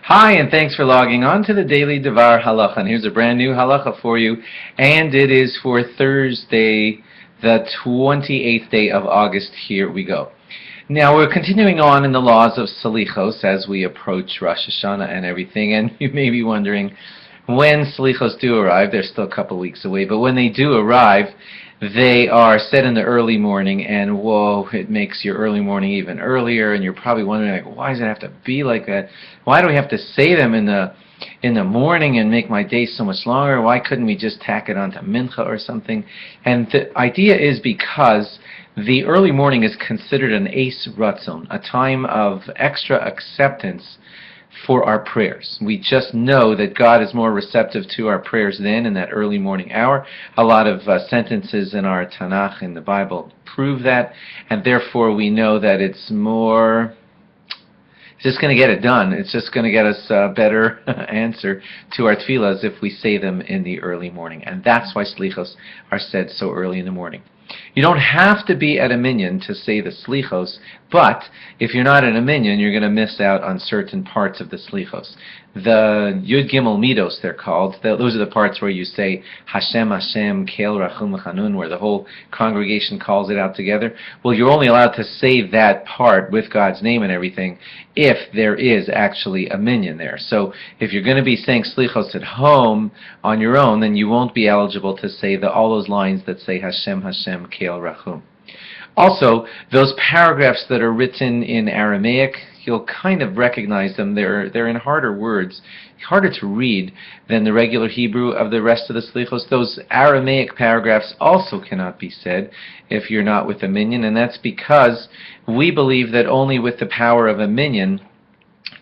Hi, and thanks for logging on to the Daily DVAR Halacha. And here's a brand new halacha for you, and it is for Thursday, the 28th day of August. Here we go. Now, we're continuing on in the laws of selichos as we approach Rosh Hashanah and everything, and you may be wondering when selichos do arrive. They're still a couple weeks away, but when they do arrive, they are said in the early morning, and whoa, it makes your early morning even earlier, and you're probably wondering, like, why does it have to be like that? Why do we have to say them in the morning and make my day so much longer? Why couldn't we just tack it onto mincha or something? And the idea is because the early morning is considered an eis ratzon, a time of extra acceptance for our prayers. We just know that God is more receptive to our prayers then in that early morning hour. A lot of sentences in our Tanakh, in the Bible, prove that, and therefore we know that it's just going to get it done. It's just going to get us a better answer to our tefillahs if we say them in the early morning. And that's why slichos are said so early in the morning. You don't have to be at a minyan to say the slichos, but if you're not at a minyan, you're going to miss out on certain parts of the slichos. The Yud Gimel Midos, they're called. Those are the parts where you say Hashem, Hashem, Kel Rachum Chanun, where the whole congregation calls it out together. Well, you're only allowed to say that part with God's name and everything if there is actually a minyan there. So if you're going to be saying slichos at home on your own, then you won't be eligible to say all those lines that say Hashem, Hashem, Kel Rachum. Also, those paragraphs that are written in Aramaic, you'll kind of recognize them. They're in harder words, harder to read than the regular Hebrew of the rest of the slichos. Those Aramaic paragraphs also cannot be said if you're not with a minyan, and that's because we believe that only with the power of a minyan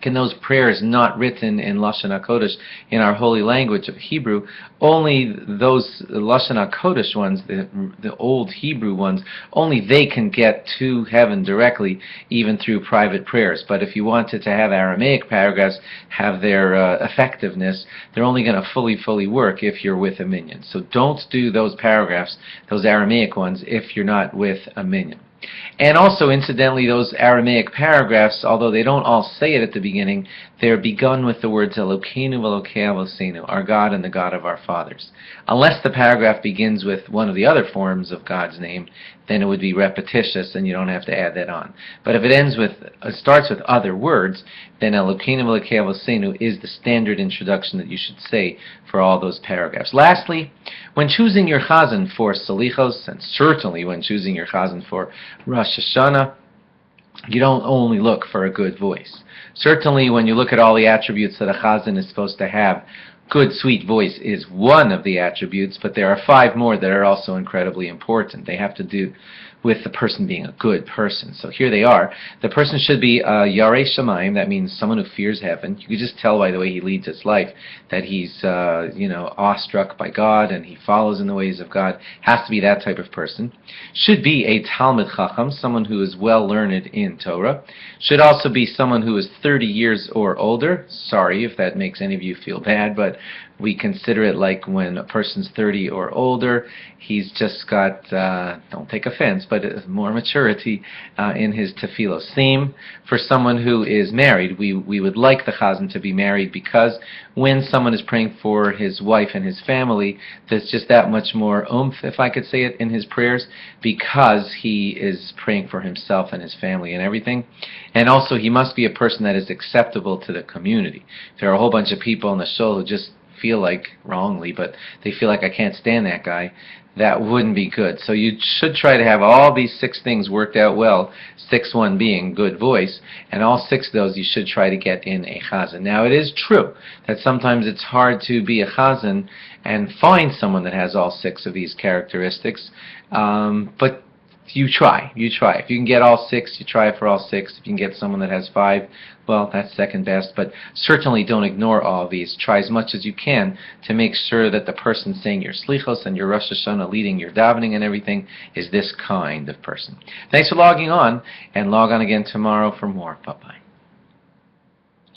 can those prayers not written in Lashon HaKodesh, in our holy language of Hebrew, only those Lashon HaKodesh ones, the old Hebrew ones, only they can get to heaven directly, even through private prayers. But if you wanted to have Aramaic paragraphs have their effectiveness, they're only going to fully work if you're with a minyan. So don't do those paragraphs, those Aramaic ones, if you're not with a minyan. And also, incidentally, those Aramaic paragraphs, although they don't all say it at the beginning, they're begun with the words Elokeinu v'Elokei Avosenu, our God and the God of our fathers. Unless the paragraph begins with one of the other forms of God's name, then it would be repetitious and you don't have to add that on. But if it starts with other words, then Elokeinu v'Elokei Avosenu is the standard introduction that you should say for all those paragraphs. Lastly, when choosing your Chazan for selichos, and certainly when choosing your Chazan for Rosh Hashanah, you don't only look for a good voice. Certainly when you look at all the attributes that a Chazan is supposed to have, good, sweet voice is one of the attributes, but there are 5 more that are also incredibly important. They have to do with the person being a good person. So here they are. The person should be Yarei Shamayim. That means someone who fears heaven. You can just tell by the way he leads his life that he's awestruck by God and he follows in the ways of God. Has to be that type of person. Should be a Talmid Chacham, someone who is well learned in Torah. Should also be someone who is 30 years or older. Sorry if that makes any of you feel bad, but we consider it like when a person's 30 or older, he's just got, don't take offense, but more maturity in his tefillos. Same for someone who is married. We would like the Chazan to be married because when someone is praying for his wife and his family, there's just that much more oomph, if I could say it, in his prayers because he is praying for himself and his family and everything. And also he must be a person that is acceptable to the community. There are a whole bunch of people in the shul who just feel like, wrongly, but they feel like I can't stand that guy. That wouldn't be good. So you should try to have all these 6 things worked out well, 6th being good voice, and all 6 of those you should try to get in a Chazan. Now it is true that sometimes it's hard to be a Chazan and find someone that has all 6 of these characteristics, but you try. If you can get all 6, you try for all 6. If you can get someone that has 5, well, that's second best. But certainly don't ignore all of these. Try as much as you can to make sure that the person saying your slichos and your Rosh Hashanah, leading your davening and everything, is this kind of person. Thanks for logging on, and log on again tomorrow for more. Bye-bye.